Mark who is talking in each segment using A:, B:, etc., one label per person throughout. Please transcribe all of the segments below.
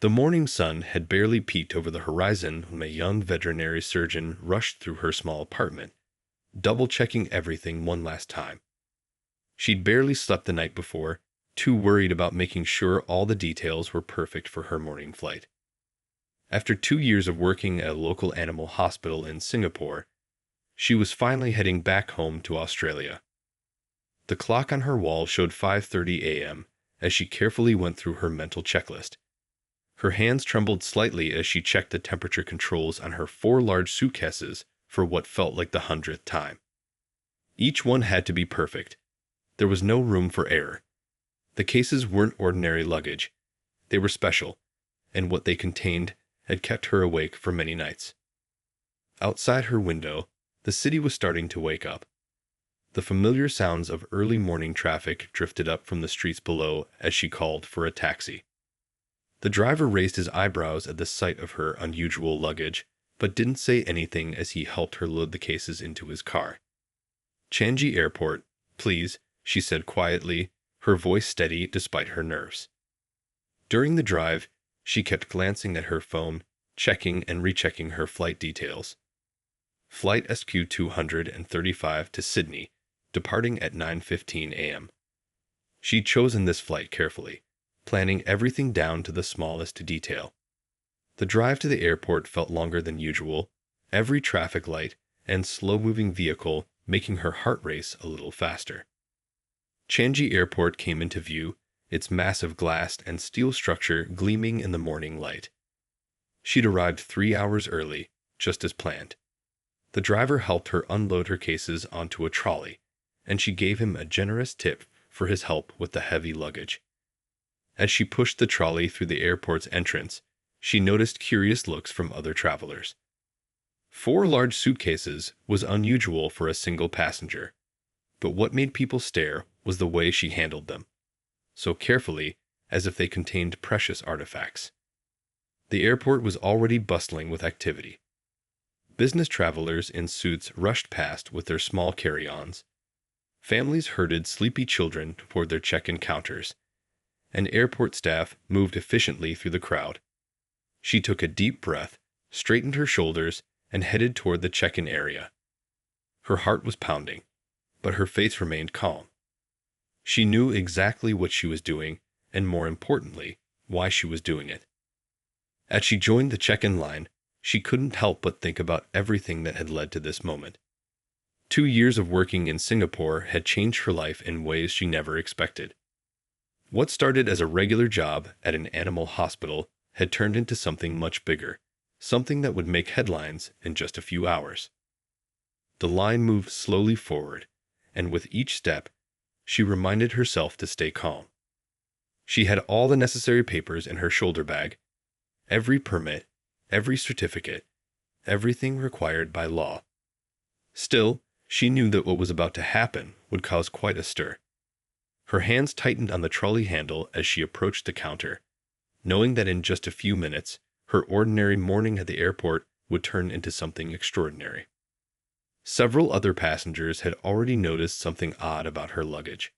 A: The morning sun had barely peeked over the horizon when a young veterinary surgeon rushed through her small apartment, double-checking everything one last time. She'd barely slept the night before, too worried about making sure all the details were perfect for her morning flight. After 2 years of working at a local animal hospital in Singapore, she was finally heading back home to Australia. The clock on her wall showed 5:30 a.m. as she carefully went through her mental checklist. Her hands trembled slightly as she checked the temperature controls on her 4 large suitcases for what felt like the 100th time. Each one had to be perfect. There was no room for error. The cases weren't ordinary luggage. They were special, and what they contained had kept her awake for many nights. Outside her window, the city was starting to wake up. The familiar sounds of early morning traffic drifted up from the streets below as she called for a taxi. The driver raised his eyebrows at the sight of her unusual luggage, but didn't say anything as he helped her load the cases into his car. "Changi Airport, please," she said quietly, her voice steady despite her nerves. During the drive, she kept glancing at her phone, checking and rechecking her flight details. Flight SQ 235 to Sydney, departing at 9:15 a.m. She'd chosen this flight carefully, planning everything down to the smallest detail. The drive to the airport felt longer than usual, every traffic light and slow-moving vehicle making her heart race a little faster. Changi Airport came into view, its massive glass and steel structure gleaming in the morning light. She'd arrived 3 hours early, just as planned. The driver helped her unload her cases onto a trolley, and she gave him a generous tip for his help with the heavy luggage. As she pushed the trolley through the airport's entrance, she noticed curious looks from other travelers. 4 large suitcases was unusual for a single passenger, but what made people stare was the way she handled them, so carefully as if they contained precious artifacts. The airport was already bustling with activity. Business travelers in suits rushed past with their small carry-ons. Families herded sleepy children toward their check-in counters, and airport staff moved efficiently through the crowd. She took a deep breath, straightened her shoulders, and headed toward the check-in area. Her heart was pounding, but her face remained calm. She knew exactly what she was doing, and more importantly, why she was doing it. As she joined the check-in line, she couldn't help but think about everything that had led to this moment. 2 years of working in Singapore had changed her life in ways she never expected. What started as a regular job at an animal hospital had turned into something much bigger, something that would make headlines in just a few hours. The line moved slowly forward, and with each step, she reminded herself to stay calm. She had all the necessary papers in her shoulder bag, every permit, every certificate, everything required by law. Still, she knew that what was about to happen would cause quite a stir. Her hands tightened on the trolley handle as she approached the counter, knowing that in just a few minutes, her ordinary morning at the airport would turn into something extraordinary. Several other passengers had already noticed something odd about her luggage.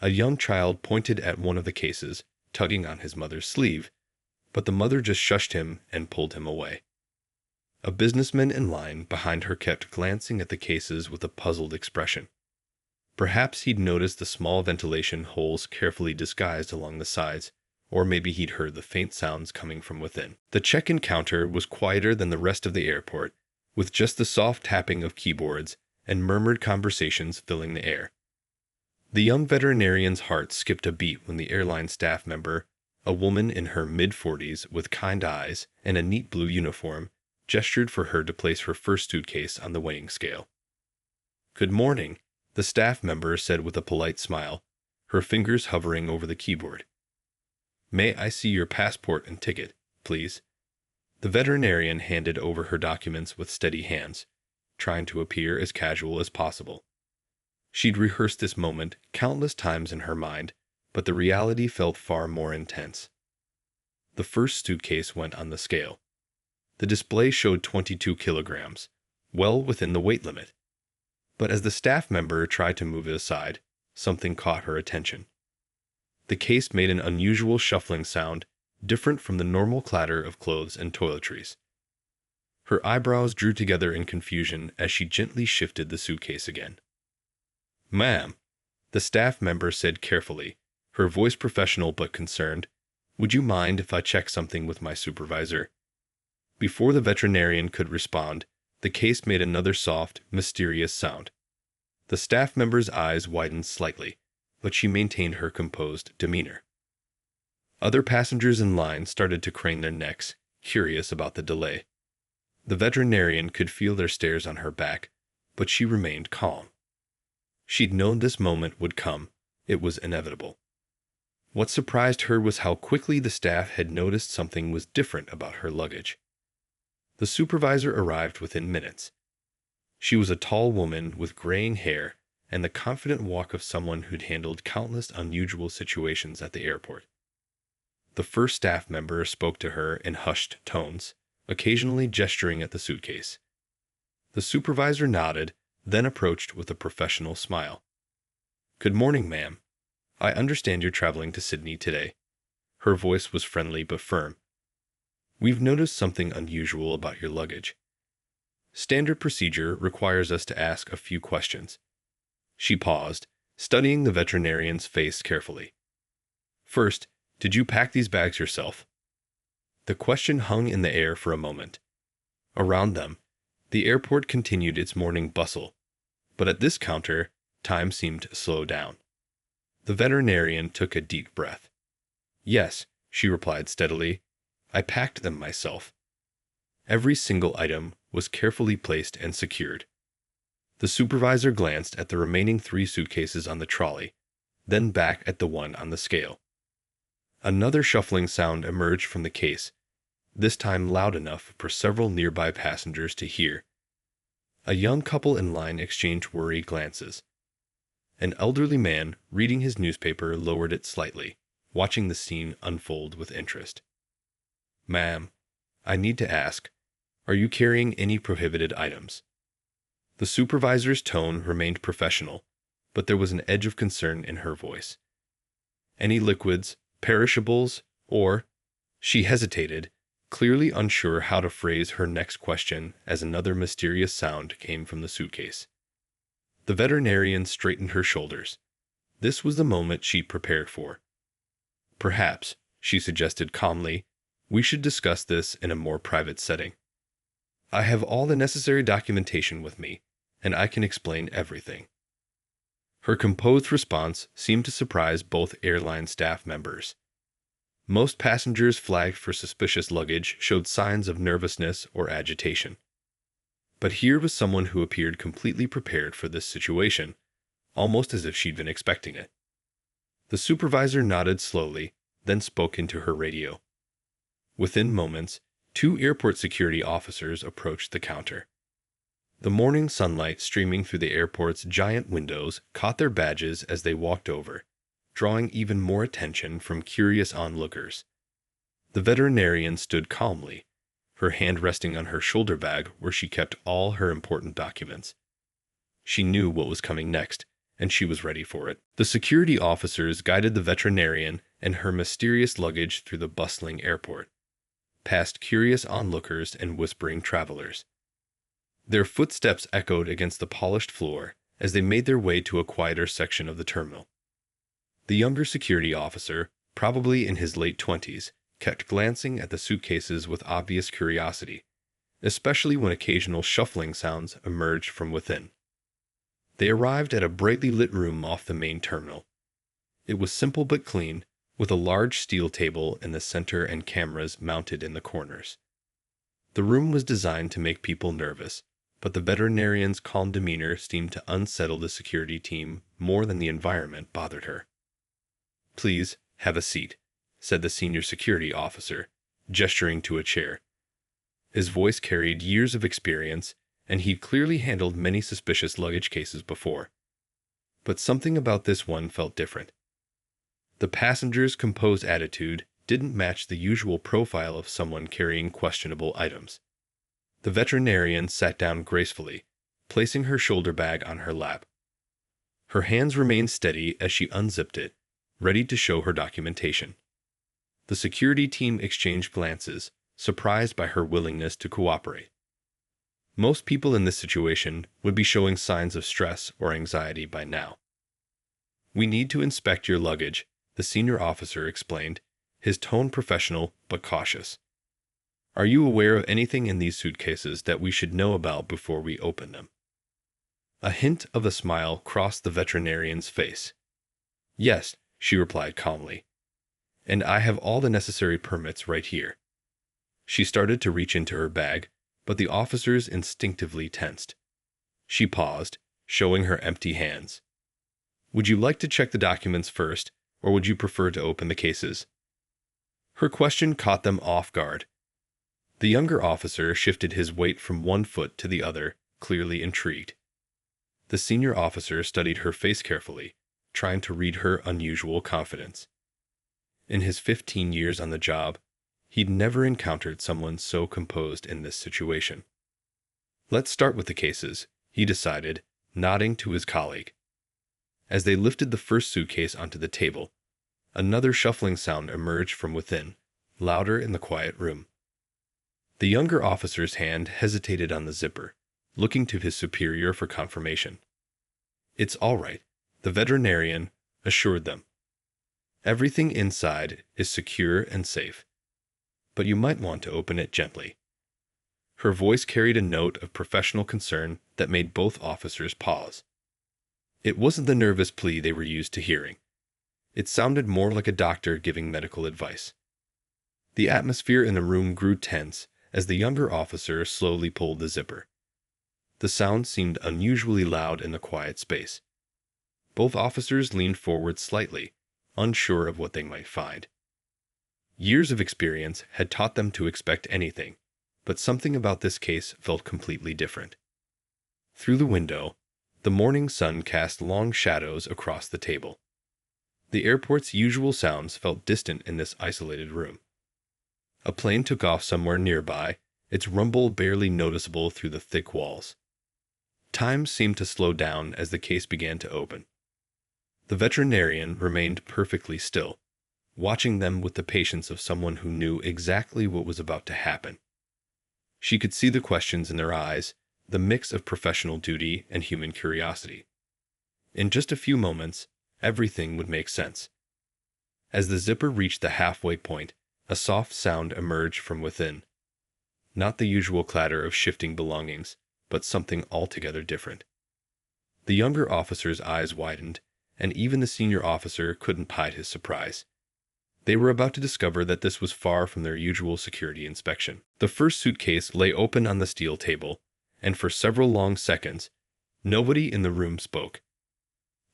A: A young child pointed at one of the cases, tugging on his mother's sleeve, but the mother just shushed him and pulled him away. A businessman in line behind her kept glancing at the cases with a puzzled expression. Perhaps he'd noticed the small ventilation holes carefully disguised along the sides, or maybe he'd heard the faint sounds coming from within. The check-in counter was quieter than the rest of the airport, with just the soft tapping of keyboards and murmured conversations filling the air. The young veterinarian's heart skipped a beat when the airline staff member, a woman in her mid-40s with kind eyes and a neat blue uniform, gestured for her to place her first suitcase on the weighing scale. "Good morning," the staff member said with a polite smile, her fingers hovering over the keyboard. "May I see your passport and ticket, please?" The veterinarian handed over her documents with steady hands, trying to appear as casual as possible. She'd rehearsed this moment countless times in her mind, but the reality felt far more intense. The first suitcase went on the scale. The display showed 22 kilograms, well within the weight limit. But as the staff member tried to move it aside, something caught her attention. The case made an unusual shuffling sound, different from the normal clatter of clothes and toiletries. Her eyebrows drew together in confusion as she gently shifted the suitcase again. "Ma'am," the staff member said carefully, her voice professional but concerned, "would you mind if I check something with my supervisor?" Before the veterinarian could respond, the case made another soft, mysterious sound. The staff member's eyes widened slightly, but she maintained her composed demeanor. Other passengers in line started to crane their necks, curious about the delay. The veterinarian could feel their stares on her back, but she remained calm. She'd known this moment would come. It was inevitable. What surprised her was how quickly the staff had noticed something was different about her luggage. The supervisor arrived within minutes. She was a tall woman with graying hair and the confident walk of someone who'd handled countless unusual situations at the airport. The first staff member spoke to her in hushed tones, occasionally gesturing at the suitcase. The supervisor nodded, then approached with a professional smile. "Good morning, ma'am. I understand you're traveling to Sydney today." Her voice was friendly but firm. "We've noticed something unusual about your luggage. Standard procedure requires us to ask a few questions." She paused, studying the veterinarian's face carefully. "First, did you pack these bags yourself?" The question hung in the air for a moment. Around them, the airport continued its morning bustle, but at this counter, time seemed to slow down. The veterinarian took a deep breath. "Yes," she replied steadily. "I packed them myself." Every single item was carefully placed and secured. The supervisor glanced at the remaining 3 suitcases on the trolley, then back at the one on the scale. Another shuffling sound emerged from the case, this time loud enough for several nearby passengers to hear. A young couple in line exchanged worried glances. An elderly man reading his newspaper lowered it slightly, watching the scene unfold with interest. "Ma'am, I need to ask, are you carrying any prohibited items?" The supervisor's tone remained professional, but there was an edge of concern in her voice. "Any liquids, perishables, or—" She hesitated, clearly unsure how to phrase her next question as another mysterious sound came from the suitcase. The veterinarian straightened her shoulders. This was the moment she'd prepared for. "Perhaps," she suggested calmly, "we should discuss this in a more private setting. I have all the necessary documentation with me, and I can explain everything." Her composed response seemed to surprise both airline staff members. Most passengers flagged for suspicious luggage showed signs of nervousness or agitation. But here was someone who appeared completely prepared for this situation, almost as if she'd been expecting it. The supervisor nodded slowly, then spoke into her radio. Within moments, 2 airport security officers approached the counter. The morning sunlight streaming through the airport's giant windows caught their badges as they walked over, drawing even more attention from curious onlookers. The veterinarian stood calmly, her hand resting on her shoulder bag where she kept all her important documents. She knew what was coming next, and she was ready for it. The security officers guided the veterinarian and her mysterious luggage through the bustling airport, past curious onlookers and whispering travelers. Their footsteps echoed against the polished floor as they made their way to a quieter section of the terminal. The younger security officer, probably in his late 20s, kept glancing at the suitcases with obvious curiosity, especially when occasional shuffling sounds emerged from within. They arrived at a brightly lit room off the main terminal. It was simple but clean, with a large steel table in the center and cameras mounted in the corners. The room was designed to make people nervous, but the veterinarian's calm demeanor seemed to unsettle the security team more than the environment bothered her. "Please, have a seat," said the senior security officer, gesturing to a chair. His voice carried years of experience, and he'd clearly handled many suspicious luggage cases before. But something about this one felt different. The passenger's composed attitude didn't match the usual profile of someone carrying questionable items. The veterinarian sat down gracefully, placing her shoulder bag on her lap. Her hands remained steady as she unzipped it, ready to show her documentation. The security team exchanged glances, surprised by her willingness to cooperate. Most people in this situation would be showing signs of stress or anxiety by now. "We need to inspect your luggage," the senior officer explained, his tone professional but cautious. "Are you aware of anything in these suitcases that we should know about before we open them?" A hint of a smile crossed the veterinarian's face. "Yes," she replied calmly. "And I have all the necessary permits right here." She started to reach into her bag, but the officers instinctively tensed. She paused, showing her empty hands. "Would you like to check the documents first, or would you prefer to open the cases?" Her question caught them off guard. The younger officer shifted his weight from one foot to the other, clearly intrigued. The senior officer studied her face carefully, trying to read her unusual confidence. In his 15 years on the job, he'd never encountered someone so composed in this situation. "Let's start with the cases," he decided, nodding to his colleague. As they lifted the first suitcase onto the table, another shuffling sound emerged from within, louder in the quiet room. The younger officer's hand hesitated on the zipper, looking to his superior for confirmation. "It's all right," the veterinarian assured them. "Everything inside is secure and safe. But you might want to open it gently." Her voice carried a note of professional concern that made both officers pause. It wasn't the nervous plea they were used to hearing. It sounded more like a doctor giving medical advice. The atmosphere in the room grew tense as the younger officer slowly pulled the zipper. The sound seemed unusually loud in the quiet space. Both officers leaned forward slightly, unsure of what they might find. Years of experience had taught them to expect anything, but something about this case felt completely different. Through the window, the morning sun cast long shadows across the table. The airport's usual sounds felt distant in this isolated room. A plane took off somewhere nearby, its rumble barely noticeable through the thick walls. Time seemed to slow down as the case began to open. The veterinarian remained perfectly still, watching them with the patience of someone who knew exactly what was about to happen. She could see the questions in their eyes, the mix of professional duty and human curiosity. In just a few moments, everything would make sense. As the zipper reached the halfway point, a soft sound emerged from within. Not the usual clatter of shifting belongings, but something altogether different. The younger officer's eyes widened, and even the senior officer couldn't hide his surprise. They were about to discover that this was far from their usual security inspection. The first suitcase lay open on the steel table, and for several long seconds, nobody in the room spoke.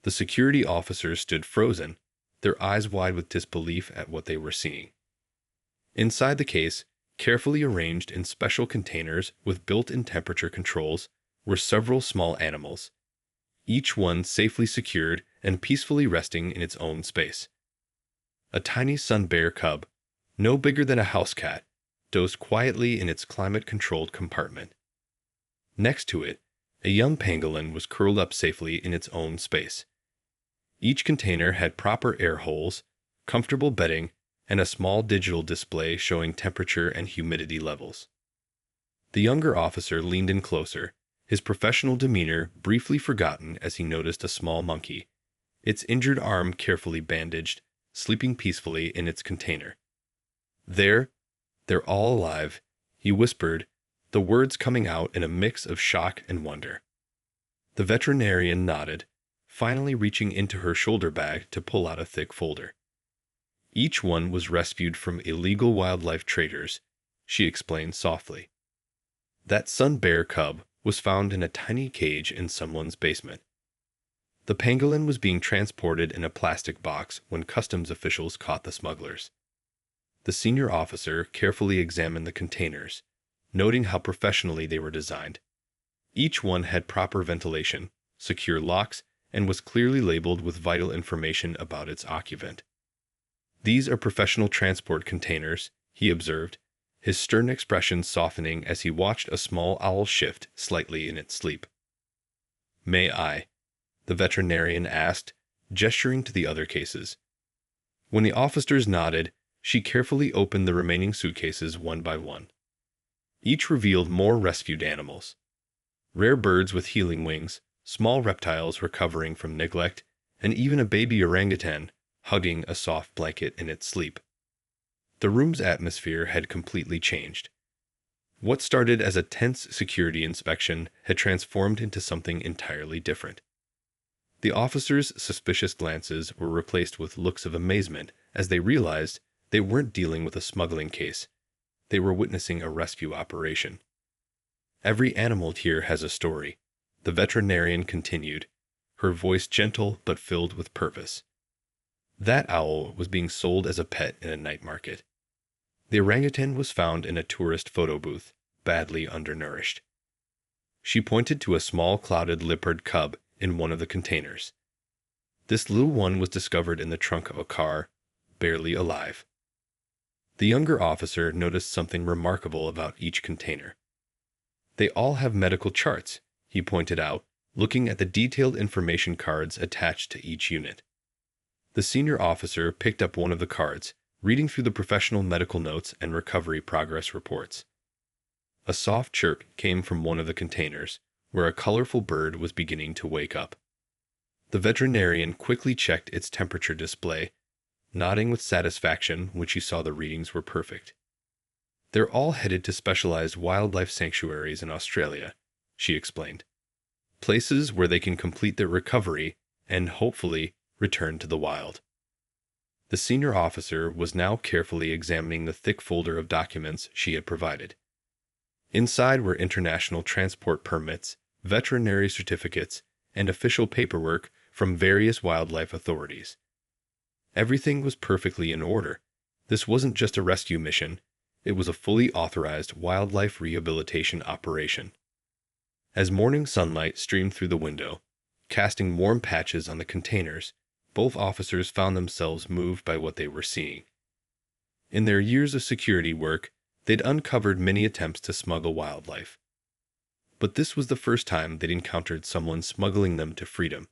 A: The security officers stood frozen, their eyes wide with disbelief at what they were seeing. Inside the case, carefully arranged in special containers with built-in temperature controls, were several small animals, each one safely secured and peacefully resting in its own space. A tiny sun bear cub, no bigger than a house cat, dozed quietly in its climate-controlled compartment. Next to it, a young pangolin was curled up safely in its own space. Each container had proper air holes, comfortable bedding, and a small digital display showing temperature and humidity levels. The younger officer leaned in closer, his professional demeanor briefly forgotten as he noticed a small monkey, its injured arm carefully bandaged, sleeping peacefully in its container. "They're all alive," he whispered, the words coming out in a mix of shock and wonder. The veterinarian nodded, finally reaching into her shoulder bag to pull out a thick folder. "Each one was rescued from illegal wildlife traders," she explained softly. "That sun bear cub was found in a tiny cage in someone's basement. The pangolin was being transported in a plastic box when customs officials caught the smugglers." The senior officer carefully examined the containers, noting how professionally they were designed. Each one had proper ventilation, secure locks, and was clearly labeled with vital information about its occupant. "These are professional transport containers," he observed, his stern expression softening as he watched a small owl shift slightly in its sleep. "May I?" the veterinarian asked, gesturing to the other cases. When the officers nodded, She carefully opened the remaining suitcases one by one. Each revealed more rescued animals. Rare birds with healing wings, small reptiles recovering from neglect, and even a baby orangutan hugging a soft blanket in its sleep. The room's atmosphere had completely changed. What started as a tense security inspection had transformed into something entirely different. The officers' suspicious glances were replaced with looks of amazement as they realized they weren't dealing with a smuggling case. They were witnessing a rescue operation. Every animal here has a story, the veterinarian continued, her voice gentle but filled with purpose. That owl was being sold as a pet in a night market. The orangutan was found in a tourist photo booth, badly undernourished. She pointed to a small clouded leopard cub in one of the containers. This little one was discovered in the trunk of a car, barely alive. The younger officer noticed something remarkable about each container. They all have medical charts, he pointed out, looking at the detailed information cards attached to each unit. The senior officer picked up one of the cards, reading through the professional medical notes and recovery progress reports. A soft chirp came from one of the containers, where a colorful bird was beginning to wake up. The veterinarian quickly checked its temperature display, nodding with satisfaction when she saw the readings were perfect. They're all headed to specialized wildlife sanctuaries in Australia, she explained. Places where they can complete their recovery and, hopefully, return to the wild. The senior officer was now carefully examining the thick folder of documents she had provided. Inside were international transport permits, veterinary certificates, and official paperwork from various wildlife authorities. Everything was perfectly in order. This wasn't just a rescue mission, it was a fully authorized wildlife rehabilitation operation. As morning sunlight streamed through the window, casting warm patches on the containers, both officers found themselves moved by what they were seeing. In their years of security work, they'd uncovered many attempts to smuggle wildlife. But this was the first time they'd encountered someone smuggling them to freedom,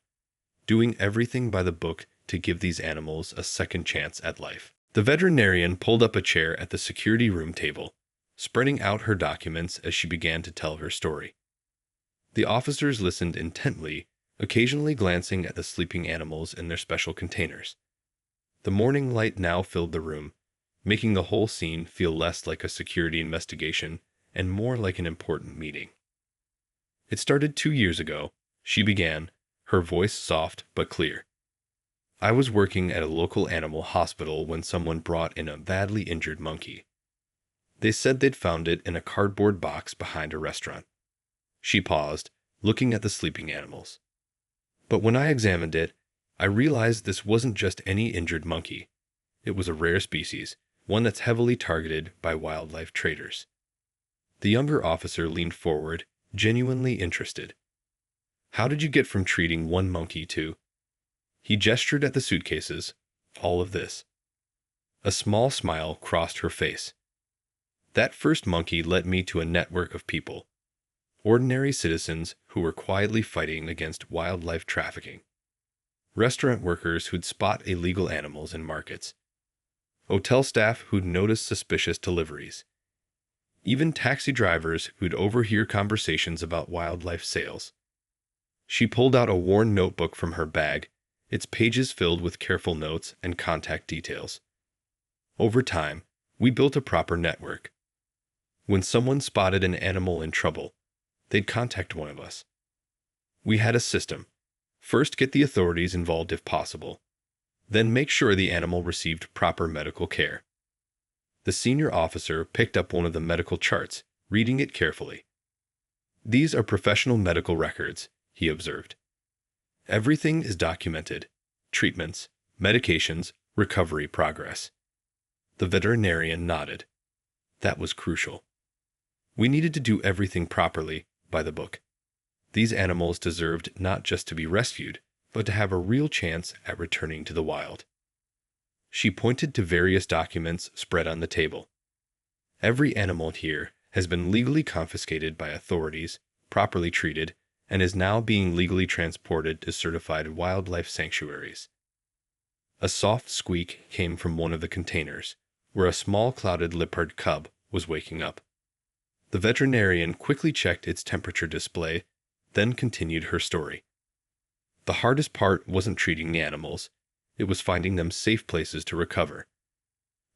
A: doing everything by the book to give these animals a second chance at life. The veterinarian pulled up a chair at the security room table, spreading out her documents as she began to tell her story. The officers listened intently, occasionally glancing at the sleeping animals in their special containers. The morning light now filled the room, making the whole scene feel less like a security investigation and more like an important meeting. It started 2 years ago, she began, her voice soft but clear. I was working at a local animal hospital when someone brought in a badly injured monkey. They said they'd found it in a cardboard box behind a restaurant. She paused, looking at the sleeping animals. But when I examined it, I realized this wasn't just any injured monkey. It was a rare species, one that's heavily targeted by wildlife traders. The younger officer leaned forward, genuinely interested. How did you get from treating one monkey to... He gestured at the suitcases. All of this. A small smile crossed her face. That first monkey led me to a network of people. Ordinary citizens who were quietly fighting against wildlife trafficking. Restaurant workers who'd spot illegal animals in markets. Hotel staff who'd notice suspicious deliveries. Even taxi drivers who'd overhear conversations about wildlife sales. She pulled out a worn notebook from her bag, its pages filled with careful notes and contact details. Over time, we built a proper network. When someone spotted an animal in trouble, they'd contact one of us. We had a system. First, get the authorities involved if possible. Then make sure the animal received proper medical care. The senior officer picked up one of the medical charts, reading it carefully. These are professional medical records, he observed. Everything is documented. Treatments, medications, recovery progress. The veterinarian nodded. That was crucial. We needed to do everything properly, by the book. These animals deserved not just to be rescued, but to have a real chance at returning to the wild. She pointed to various documents spread on the table. Every animal here has been legally confiscated by authorities, properly treated, and is now being legally transported to certified wildlife sanctuaries. A soft squeak came from one of the containers, where a small clouded leopard cub was waking up. The veterinarian quickly checked its temperature display, then continued her story. The hardest part wasn't treating the animals, it was finding them safe places to recover.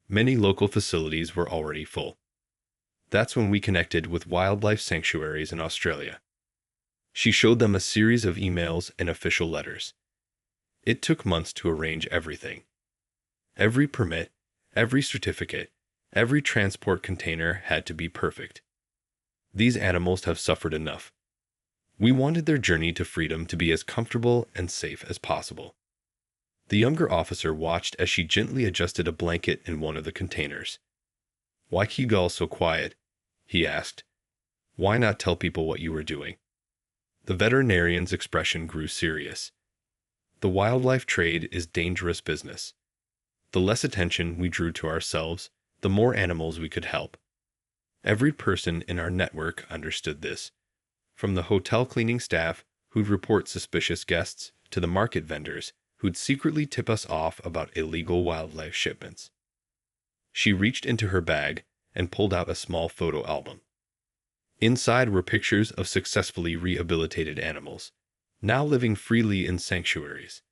A: Many local facilities were already full. That's when we connected with wildlife sanctuaries in Australia. She showed them a series of emails and official letters. It took months to arrange everything. Every permit, every certificate, every transport container had to be perfect. These animals have suffered enough. We wanted their journey to freedom to be as comfortable and safe as possible. The younger officer watched as she gently adjusted a blanket in one of the containers. "Why keep you all so quiet?" he asked. "Why not tell people what you were doing?" The veterinarian's expression grew serious. The wildlife trade is dangerous business. The less attention we drew to ourselves, the more animals we could help. Every person in our network understood this, from the hotel cleaning staff who'd report suspicious guests to the market vendors who'd secretly tip us off about illegal wildlife shipments. She reached into her bag and pulled out a small photo album. Inside were pictures of successfully rehabilitated animals, now living freely in sanctuaries.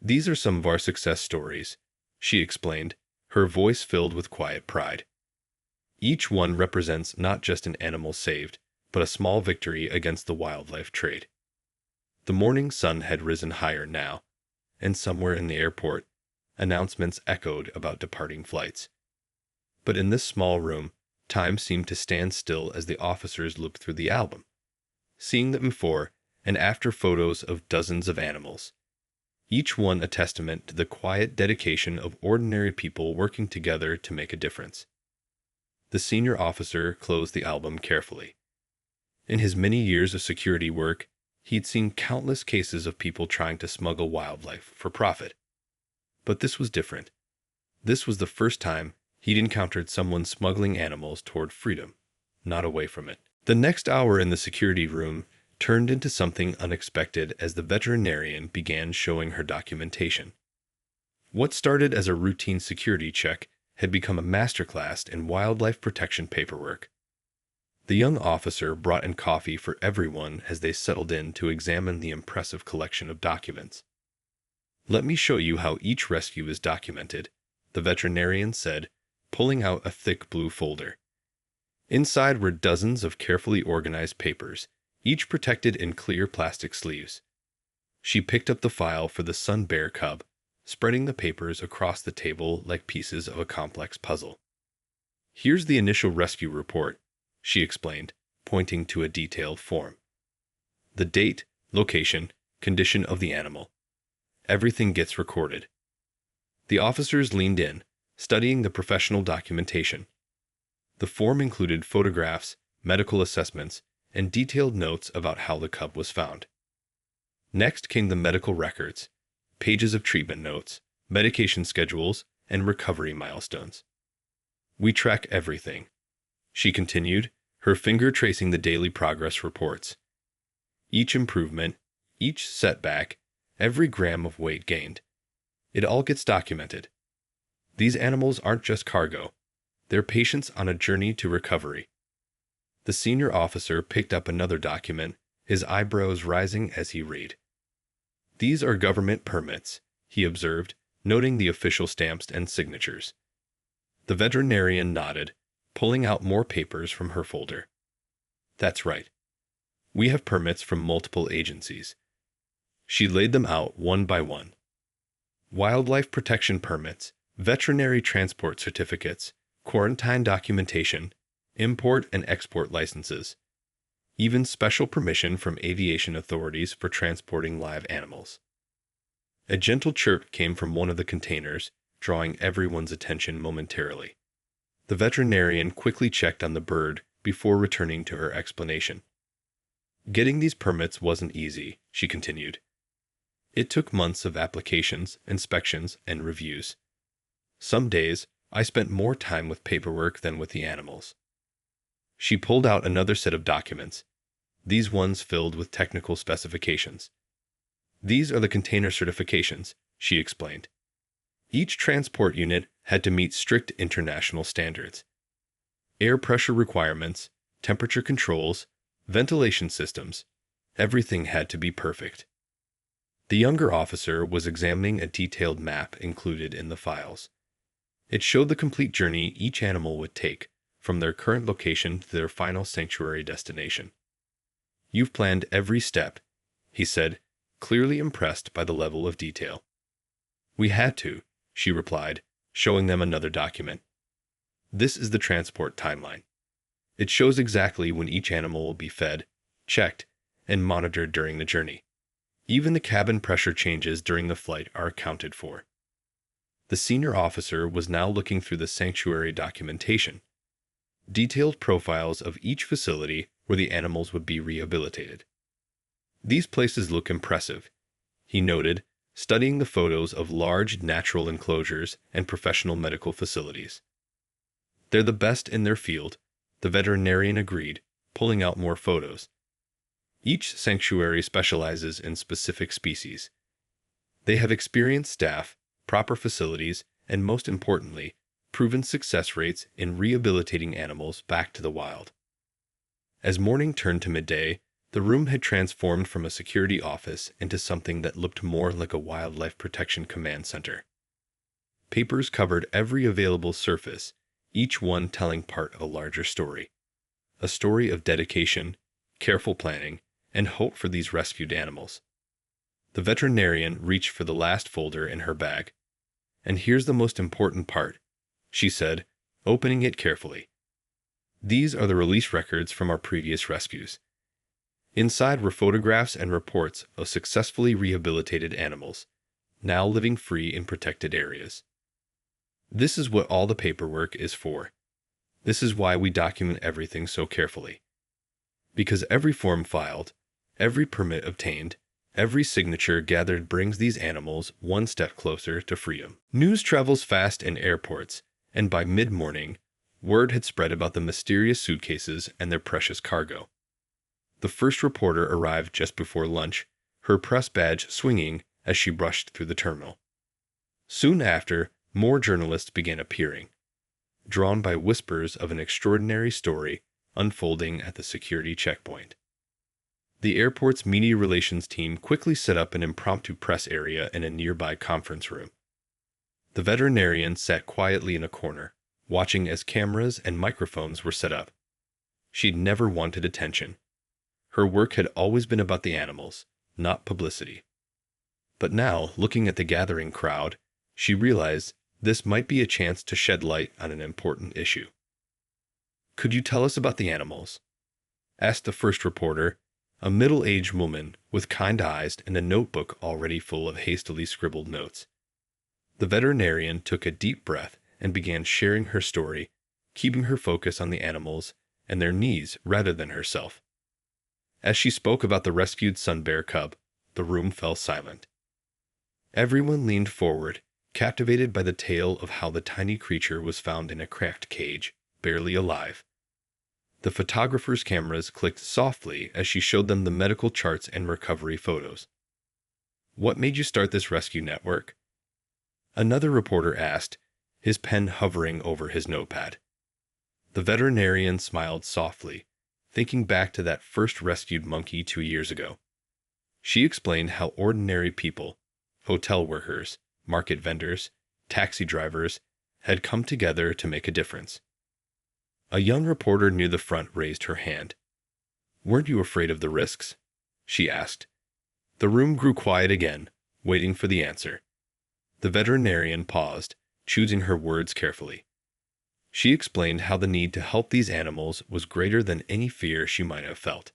A: "These are some of our success stories," she explained, her voice filled with quiet pride. "Each one represents not just an animal saved, but a small victory against the wildlife trade." The morning sun had risen higher now, and somewhere in the airport, announcements echoed about departing flights. But in this small room, time seemed to stand still as the officers looked through the album, seeing the before and after photos of dozens of animals, each one a testament to the quiet dedication of ordinary people working together to make a difference. The senior officer closed the album carefully. In his many years of security work, he'd seen countless cases of people trying to smuggle wildlife for profit. But this was different. This was the first time he'd encountered someone smuggling animals toward freedom, not away from it. The next hour in the security room turned into something unexpected as the veterinarian began showing her documentation. What started as a routine security check had become a masterclass in wildlife protection paperwork. The young officer brought in coffee for everyone as they settled in to examine the impressive collection of documents. "Let me show you how each rescue is documented," the veterinarian said, pulling out a thick blue folder. Inside were dozens of carefully organized papers, each protected in clear plastic sleeves. She picked up the file for the Sun Bear cub, spreading the papers across the table like pieces of a complex puzzle. "Here's the initial rescue report," she explained, pointing to a detailed form. "The date, location, condition of the animal. Everything gets recorded." The officers leaned in, studying the professional documentation. The form included photographs, medical assessments, and detailed notes about how the cub was found. Next came the medical records, pages of treatment notes, medication schedules, and recovery milestones. "We track everything," she continued, her finger tracing the daily progress reports. "Each improvement, each setback, every gram of weight gained. It all gets documented. These animals aren't just cargo. They're patients on a journey to recovery." The senior officer picked up another document, his eyebrows rising as he read. "These are government permits," he observed, noting the official stamps and signatures. The veterinarian nodded, pulling out more papers from her folder. "That's right. We have permits from multiple agencies." She laid them out one by one. Wildlife protection permits, veterinary transport certificates, quarantine documentation, import and export licenses, even special permission from aviation authorities for transporting live animals. A gentle chirp came from one of the containers, drawing everyone's attention momentarily. The veterinarian quickly checked on the bird before returning to her explanation. "Getting these permits wasn't easy," she continued. "It took months of applications, inspections, and reviews. Some days, I spent more time with paperwork than with the animals." She pulled out another set of documents, these ones filled with technical specifications. "These are the container certifications," she explained. "Each transport unit had to meet strict international standards. Air pressure requirements, temperature controls, ventilation systems, everything had to be perfect. The younger officer was examining a detailed map included in the files. It showed the complete journey each animal would take, from their current location to their final sanctuary destination. "You've planned every step," he said, clearly impressed by the level of detail. "We had to," she replied, showing them another document. "This is the transport timeline. It shows exactly when each animal will be fed, checked, and monitored during the journey. Even the cabin pressure changes during the flight are accounted for." The senior officer was now looking through the sanctuary documentation. Detailed profiles of each facility where the animals would be rehabilitated. "These places look impressive," he noted, studying the photos of large natural enclosures and professional medical facilities. "They're the best in their field," the veterinarian agreed, pulling out more photos. "Each sanctuary specializes in specific species. They have experienced staff, proper facilities, and most importantly, proven success rates in rehabilitating animals back to the wild." As morning turned to midday, the room had transformed from a security office into something that looked more like a wildlife protection command center. Papers covered every available surface, each one telling part of a larger story. A story of dedication, careful planning, and hope for these rescued animals. The veterinarian reached for the last folder in her bag. "And here's the most important part," she said, opening it carefully. "These are the release records from our previous rescues." Inside were photographs and reports of successfully rehabilitated animals, now living free in protected areas. "This is what all the paperwork is for. This is why we document everything so carefully. Because every form filed, every permit obtained, every signature gathered brings these animals one step closer to freedom." News travels fast in airports, and by mid-morning, word had spread about the mysterious suitcases and their precious cargo. The first reporter arrived just before lunch, her press badge swinging as she brushed through the terminal. Soon after, more journalists began appearing, drawn by whispers of an extraordinary story unfolding at the security checkpoint. The airport's media relations team quickly set up an impromptu press area in a nearby conference room. The veterinarian sat quietly in a corner, watching as cameras and microphones were set up. She'd never wanted attention. Her work had always been about the animals, not publicity. But now, looking at the gathering crowd, she realized this might be a chance to shed light on an important issue. "Could you tell us about the animals?" asked the first reporter, a middle-aged woman with kind eyes and a notebook already full of hastily scribbled notes. The veterinarian took a deep breath and began sharing her story, keeping her focus on the animals and their needs rather than herself. As she spoke about the rescued sun bear cub, the room fell silent. Everyone leaned forward, captivated by the tale of how the tiny creature was found in a cracked cage, barely alive. The photographer's cameras clicked softly as she showed them the medical charts and recovery photos. "What made you start this rescue network?" another reporter asked, his pen hovering over his notepad. The veterinarian smiled softly, thinking back to that first rescued monkey 2 years ago. She explained how ordinary people, hotel workers, market vendors, taxi drivers, had come together to make a difference. A young reporter near the front raised her hand. "Weren't you afraid of the risks?" she asked. The room grew quiet again, waiting for the answer. The veterinarian paused, choosing her words carefully. She explained how the need to help these animals was greater than any fear she might have felt.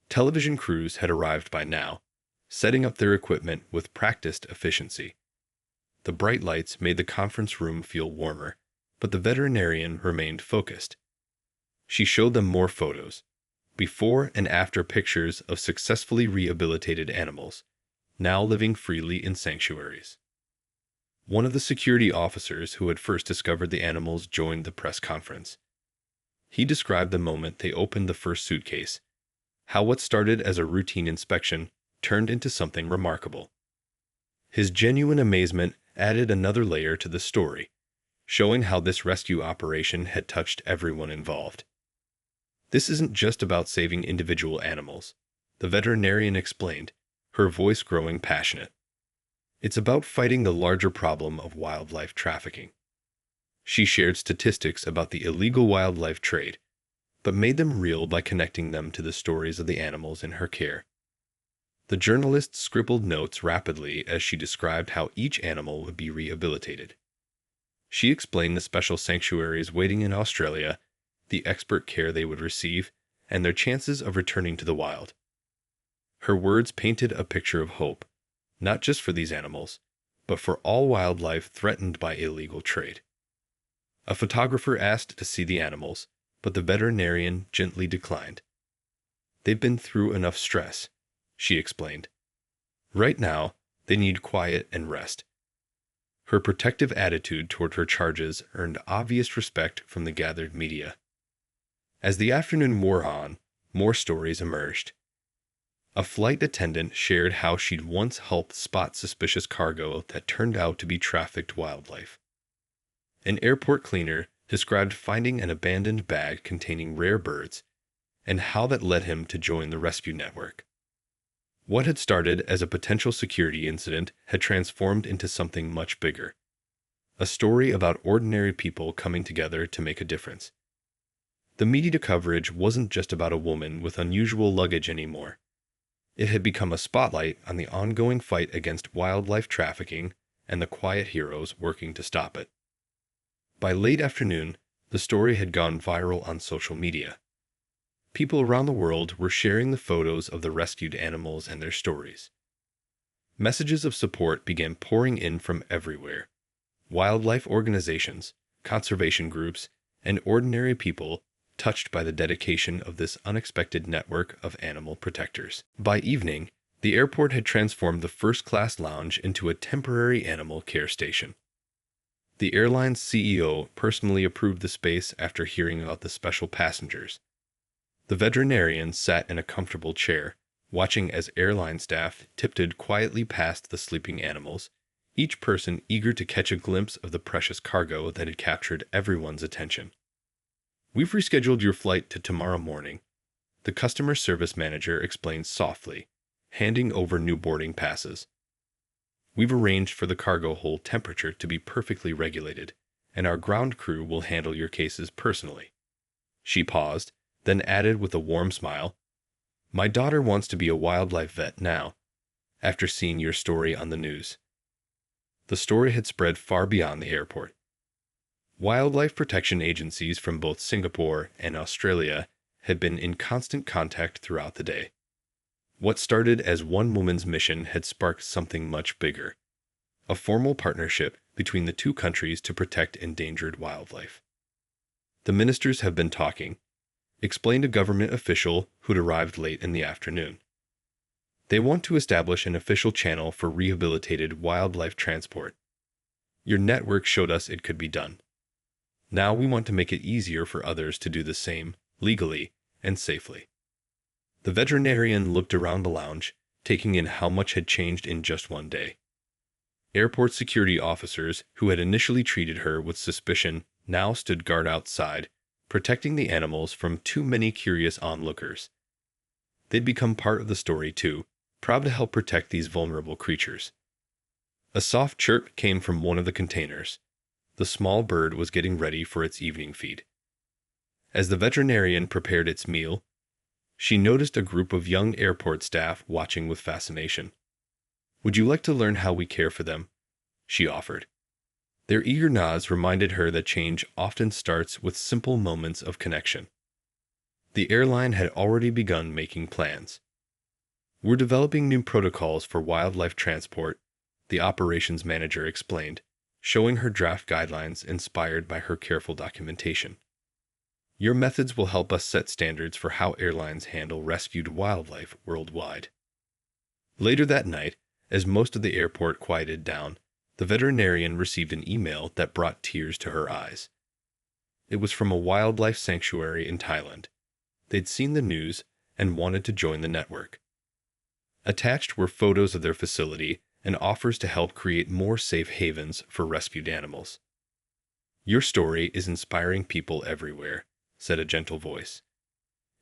A: Television crews had arrived by now, setting up their equipment with practiced efficiency. The bright lights made the conference room feel warmer, but the veterinarian remained focused. She showed them more photos, before and after pictures of successfully rehabilitated animals, now living freely in sanctuaries. One of the security officers who had first discovered the animals joined the press conference. He described the moment they opened the first suitcase, how what started as a routine inspection turned into something remarkable. His genuine amazement added another layer to the story, showing how this rescue operation had touched everyone involved. This isn't just about saving individual animals, the veterinarian explained, her voice growing passionate. It's about fighting the larger problem of wildlife trafficking. She shared statistics about the illegal wildlife trade, but made them real by connecting them to the stories of the animals in her care. The journalist scribbled notes rapidly as she described how each animal would be rehabilitated. She explained the special sanctuaries waiting in Australia, the expert care they would receive, and their chances of returning to the wild. Her words painted a picture of hope, not just for these animals, but for all wildlife threatened by illegal trade. A photographer asked to see the animals, but the veterinarian gently declined. They've been through enough stress, she explained. Right now, they need quiet and rest. Her protective attitude toward her charges earned obvious respect from the gathered media. As the afternoon wore on, more stories emerged. A flight attendant shared how she'd once helped spot suspicious cargo that turned out to be trafficked wildlife. An airport cleaner described finding an abandoned bag containing rare birds and how that led him to join the rescue network. What had started as a potential security incident had transformed into something much bigger. A story about ordinary people coming together to make a difference. The media coverage wasn't just about a woman with unusual luggage anymore. It had become a spotlight on the ongoing fight against wildlife trafficking and the quiet heroes working to stop it. By late afternoon, the story had gone viral on social media. People around the world were sharing the photos of the rescued animals and their stories. Messages of support began pouring in from everywhere. Wildlife organizations, conservation groups, and ordinary people touched by the dedication of this unexpected network of animal protectors. By evening, the airport had transformed the first-class lounge into a temporary animal care station. The airline's CEO personally approved the space after hearing about the special passengers. The veterinarian sat in a comfortable chair, watching as airline staff tiptoed quietly past the sleeping animals, each person eager to catch a glimpse of the precious cargo that had captured everyone's attention. "We've rescheduled your flight to tomorrow morning," the customer service manager explained softly, handing over new boarding passes. "We've arranged for the cargo hold temperature to be perfectly regulated, and our ground crew will handle your cases personally." She paused, then added with a warm smile, "My daughter wants to be a wildlife vet now, after seeing your story on the news." The story had spread far beyond the airport. Wildlife protection agencies from both Singapore and Australia had been in constant contact throughout the day. What started as one woman's mission had sparked something much bigger, a formal partnership between the two countries to protect endangered wildlife. "The ministers have been talking," explained a government official who'd arrived late in the afternoon. "They want to establish an official channel for rehabilitated wildlife transport. Your network showed us it could be done. Now we want to make it easier for others to do the same, legally and safely." The veterinarian looked around the lounge, taking in how much had changed in just one day. Airport security officers who had initially treated her with suspicion now stood guard outside, protecting the animals from too many curious onlookers. They'd become part of the story too, proud to help protect these vulnerable creatures. A soft chirp came from one of the containers. The small bird was getting ready for its evening feed. As the veterinarian prepared its meal, she noticed a group of young airport staff watching with fascination. "Would you like to learn how we care for them?" she offered. Their eager nods reminded her that change often starts with simple moments of connection. The airline had already begun making plans. "We're developing new protocols for wildlife transport," the operations manager explained, showing her draft guidelines inspired by her careful documentation. "Your methods will help us set standards for how airlines handle rescued wildlife worldwide." Later that night, as most of the airport quieted down, the veterinarian received an email that brought tears to her eyes. It was from a wildlife sanctuary in Thailand. They'd seen the news and wanted to join the network. Attached were photos of their facility and offers to help create more safe havens for rescued animals. "Your story is inspiring people everywhere," said a gentle voice.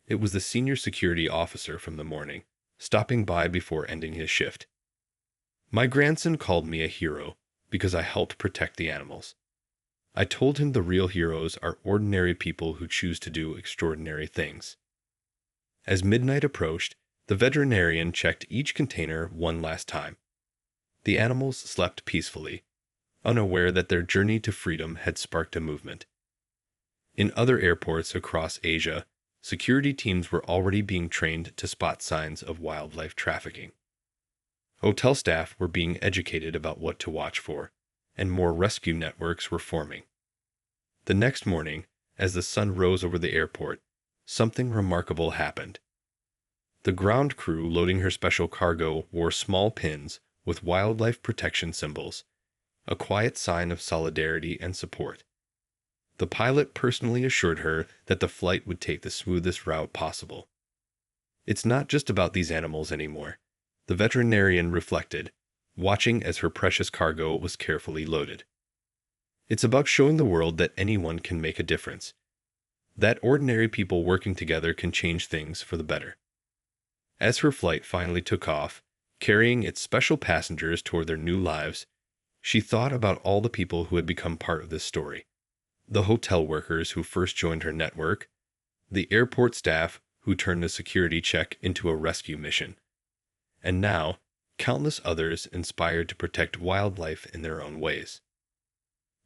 A: It was the senior security officer from the morning, stopping by before ending his shift. "My grandson called me a hero because I helped protect the animals. I told him the real heroes are ordinary people who choose to do extraordinary things." As midnight approached, the veterinarian checked each container one last time. The animals slept peacefully, unaware that their journey to freedom had sparked a movement. In other airports across Asia, security teams were already being trained to spot signs of wildlife trafficking. Hotel staff were being educated about what to watch for, and more rescue networks were forming. The next morning, as the sun rose over the airport, something remarkable happened. The ground crew loading her special cargo wore small pins with wildlife protection symbols, a quiet sign of solidarity and support. The pilot personally assured her that the flight would take the smoothest route possible. "It's not just about these animals anymore," the veterinarian reflected, watching as her precious cargo was carefully loaded. "It's about showing the world that anyone can make a difference, that ordinary people working together can change things for the better." As her flight finally took off, carrying its special passengers toward their new lives, she thought about all the people who had become part of this story. The hotel workers who first joined her network, the airport staff who turned a security check into a rescue mission, and now countless others inspired to protect wildlife in their own ways.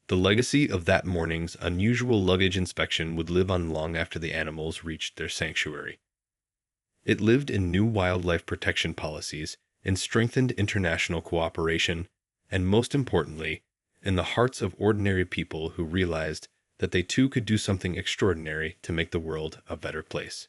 A: The legacy of that morning's unusual luggage inspection would live on long after the animals reached their sanctuary. It lived in new wildlife protection policies, in strengthened international cooperation, and most importantly, in the hearts of ordinary people who realized that they too could do something extraordinary to make the world a better place.